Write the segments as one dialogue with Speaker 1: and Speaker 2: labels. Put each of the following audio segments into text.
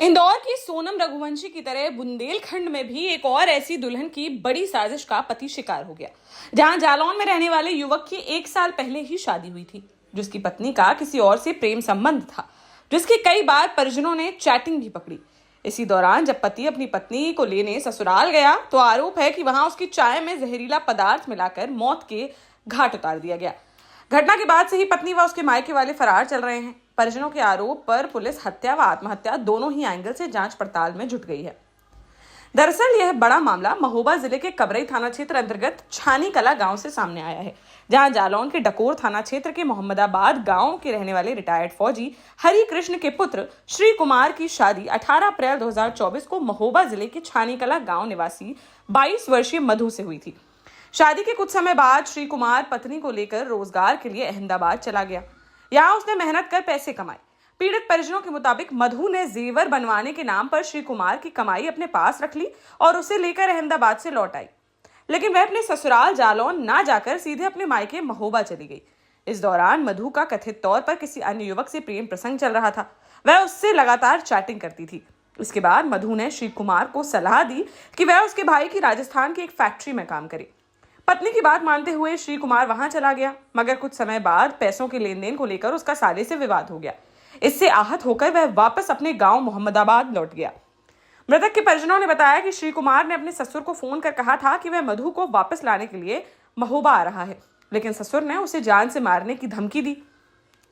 Speaker 1: इंदौर की सोनम रघुवंशी की तरह बुंदेलखंड में भी एक और ऐसी दुल्हन की बड़ी साजिश का पति शिकार हो गया। जहां जालौन में रहने वाले युवक की 1 साल पहले ही शादी हुई थी, जिसकी पत्नी का किसी और से प्रेम संबंध था, जिसकी कई बार परिजनों ने चैटिंग भी पकड़ी। इसी दौरान जब पति अपनी पत्नी को लेने ससुराल गया तो आरोप है कि वहां उसकी चाय में जहरीला पदार्थ मिलाकर मौत के घाट उतार दिया गया। घटना के बाद से ही पत्नी व उसके मायके वाले फरार चल रहे हैं। परिजनों के आरोप पर पुलिस हत्या व आत्महत्या दोनों ही एंगल से जांच पड़ताल में जुट गई है। दरअसल यह बड़ा मामला महोबा जिले के कबरई थाना क्षेत्र अंतर्गत छानी कला गांव से सामने आया है, जहां जालौन के डकोर थाना क्षेत्र के मोहम्मदाबाद गांव के रहने वाले रिटायर्ड फौजी हरि कृष्ण के पुत्र श्री कुमार की शादी 18 अप्रैल 2024 को महोबा जिले के छानी कला गांव निवासी 22 वर्षीय मधु से हुई थी। शादी के कुछ समय बाद श्री कुमार पत्नी को लेकर रोजगार के लिए अहमदाबाद चला गया। यहाँ उसने मेहनत कर पैसे कमाए। पीड़ित परिजनों के मुताबिक मधु ने जेवर बनवाने के नाम पर श्री कुमार की कमाई अपने पास रख ली और उसे लेकर अहमदाबाद से लौट आई, लेकिन वह अपने ससुराल जालौन ना जाकर सीधे अपने मायके महोबा चली गई। इस दौरान मधु का कथित तौर पर किसी अन्य युवक से प्रेम प्रसंग चल रहा था। वह उससे लगातार चैटिंग करती थी। इसके बाद मधु ने श्री कुमार को सलाह दी कि वह उसके भाई की राजस्थान की एक फैक्ट्री में काम करे। पत्नी की बात मानते हुए श्री कुमार वहां चला गया, मगर कुछ समय बाद पैसों के लेन देन को लेकर उसका साले से विवाद हो गया। इससे आहत होकर वह वापस अपने गांव मोहम्मदाबाद लौट गया। मृतक के परिजनों ने बताया कि श्री कुमार ने अपने ससुर को फोन कर कहा था कि वह मधु को वापस लाने के लिए महोबा आ रहा है, लेकिन ससुर ने उसे जान से मारने की धमकी दी।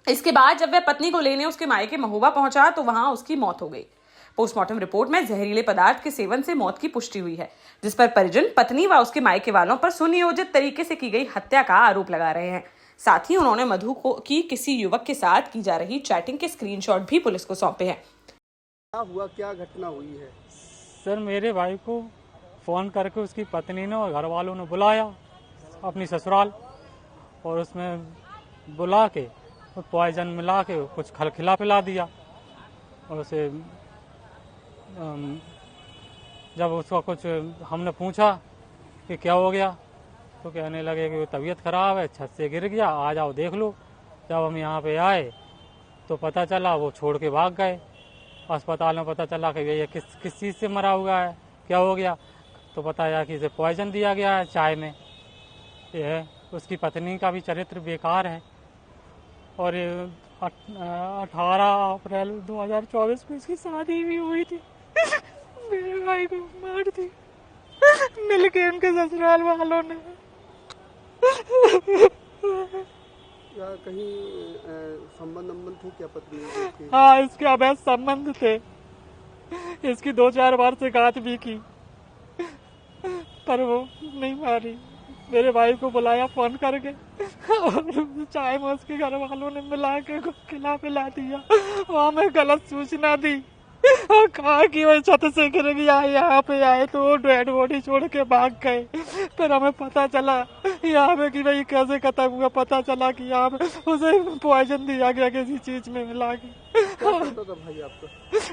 Speaker 1: इसके बाद जब वह पत्नी को लेने उसके मायके महोबा पहुंचा तो वहां उसकी मौत हो गई। पोस्टमार्टम रिपोर्ट में जहरीले पदार्थ के सेवन से मौत की पुष्टि हुई है, जिस पर परिजन पत्नी व उसके मायके वालों पर सुनियोजित तरीके से की गई हत्या का आरोप लगा रहे हैं। साथ ही उन्होंने मधु को की किसी युवक के साथ की जा रही चैटिंग के स्क्रीनशॉट भी पुलिस को सौंपे हैं।
Speaker 2: क्या घटना हुई है?
Speaker 3: सर, मेरे भाई को फोन करके उसकी पत्नी ने और घर वालों ने बुलाया अपनी ससुराल, और उसमें बुला के पॉइजन मिला के कुछ खिला पिला दिया। और उसे जब उसका कुछ हमने पूछा कि क्या हो गया, तो कहने लगे कि तबीयत खराब है, छत से गिर गया, आ जाओ देख लो। जब हम यहाँ पे आए तो पता चला वो छोड़ के भाग गए। अस्पताल में पता चला कि ये किस चीज़ से मरा हुआ है, क्या हो गया, तो बताया कि इसे पॉइजन दिया गया है चाय में। यह उसकी पत्नी का भी चरित्र बेकार है। और 18 अप्रैल 2024 को इसकी शादी भी हुई थी। मेरे भाई को मार दी मिलके उनके ससुराल वालों ने।
Speaker 2: या कहीं संबंध थे क्या पत्नी के?
Speaker 3: हाँ, इसके अवैध संबंध थे। इसकी 2-4 बार शिकायत भी की, पर वो नहीं मारी। मेरे भाई को बुलाया फोन करके और चाय में उसके घर वालों ने मिला के खिला पिला दिया। वहाँ में गलत सूचना दी और कहा कि वो छत से गिर गया। यहाँ पे आए तो वो डेड बॉडी छोड़ के भाग गए। फिर हमें पता चला यहाँ पे कि भाई कैसे खत्म हुआ। पता चला कि यहाँ पे उसे पॉइजन दिया गया किसी चीज में मिला के।
Speaker 2: क्या करता था भाई आपका?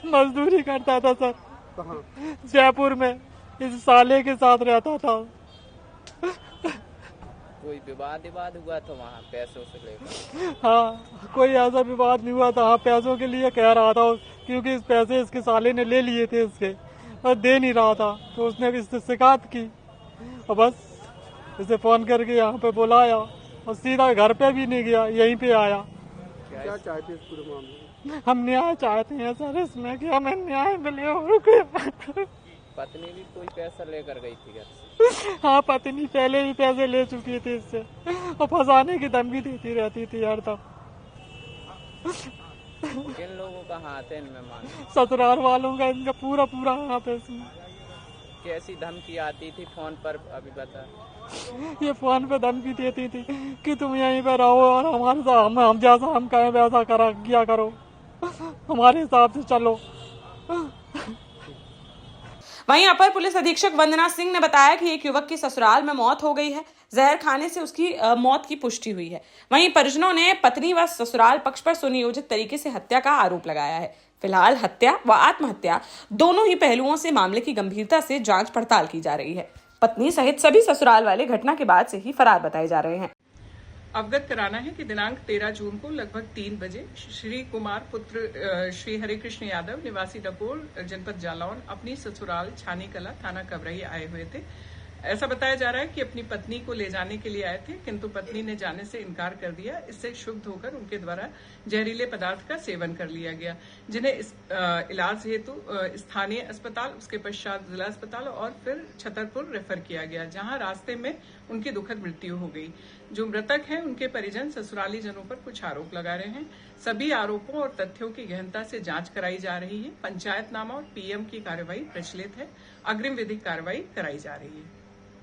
Speaker 3: मजदूरी करता था सर।
Speaker 2: कहाँ?
Speaker 3: जयपुर में इस साले के साथ रहता था।
Speaker 4: कोई विवाद हुआ तो वहाँ पैसों से लेकर?
Speaker 3: हाँ, कोई ऐसा विवाद नहीं हुआ था। हाँ, पैसों के लिए कह रहा था, क्योंकि इस पैसे इसके साले ने ले लिए थे इसके और दे नहीं रहा था, तो उसने इससे शिकायत की और बस इसे फोन करके यहाँ पे बुलाया और सीधा घर पे भी नहीं गया, यहीं पे आया।
Speaker 2: क्या चाहते इस पूरे मामले में?
Speaker 3: हम न्याय चाहते हैं सर इसमें, कि हमें न्याय मिले। और
Speaker 4: पत्नी भी कोई पैसा लेकर गई थी घर से?
Speaker 3: हाँ, पत्नी पहले ही पैसे ले चुकी थी इससे और फंसाने की धमकी देती रहती थी हर दम।
Speaker 4: किन लोगों का हाथ है इनमें? मान
Speaker 3: ससुराल वालों का इनका पूरा हाथ है इसमें।
Speaker 4: कैसी धमकी आती थी फोन पर? अभी बता।
Speaker 3: ये फोन पे धमकी देती थी कि तुम यहीं पे रहो और हमारे साथ हम जैसा हम कहें वैसा किया करो, हमारे हिसाब से चलो।
Speaker 1: वहीं अपर पुलिस अधीक्षक वंदना सिंह ने बताया कि एक युवक की ससुराल में मौत हो गई है। जहर खाने से उसकी मौत की पुष्टि हुई है। वहीं परिजनों ने पत्नी व ससुराल पक्ष पर सुनियोजित तरीके से हत्या का आरोप लगाया है। फिलहाल हत्या व आत्महत्या दोनों ही पहलुओं से मामले की गंभीरता से जांच पड़ताल की जा रही है। पत्नी सहित सभी ससुराल वाले घटना के बाद से ही फरार बताए जा रहे हैं।
Speaker 5: अवगत कराना है कि दिनांक 13 जून को लगभग 3 बजे श्री कुमार पुत्र श्री हरिकृष्ण यादव निवासी डकोर जनपद जालौन अपनी ससुराल छानी कला थाना कबरई आए हुए थे। ऐसा बताया जा रहा है कि अपनी पत्नी को ले जाने के लिए आए थे, किंतु पत्नी ने जाने से इनकार कर दिया। इससे क्षुब्ध होकर उनके द्वारा जहरीले पदार्थ का सेवन कर लिया गया, जिन्हें इलाज हेतु स्थानीय अस्पताल, उसके पश्चात जिला अस्पताल और फिर छतरपुर रेफर किया गया, जहां रास्ते में उनकी दुखद मृत्यु हो गई। जो मृतक हैं उनके परिजन ससुराली जनों पर कुछ आरोप लगा रहे हैं। सभी आरोपों और तथ्यों की गहनता से जांच कराई जा रही है। पंचायतनामा और पीएम की कार्रवाई प्रचलित है। अग्रिम विधिक कार्रवाई कराई जा रही है।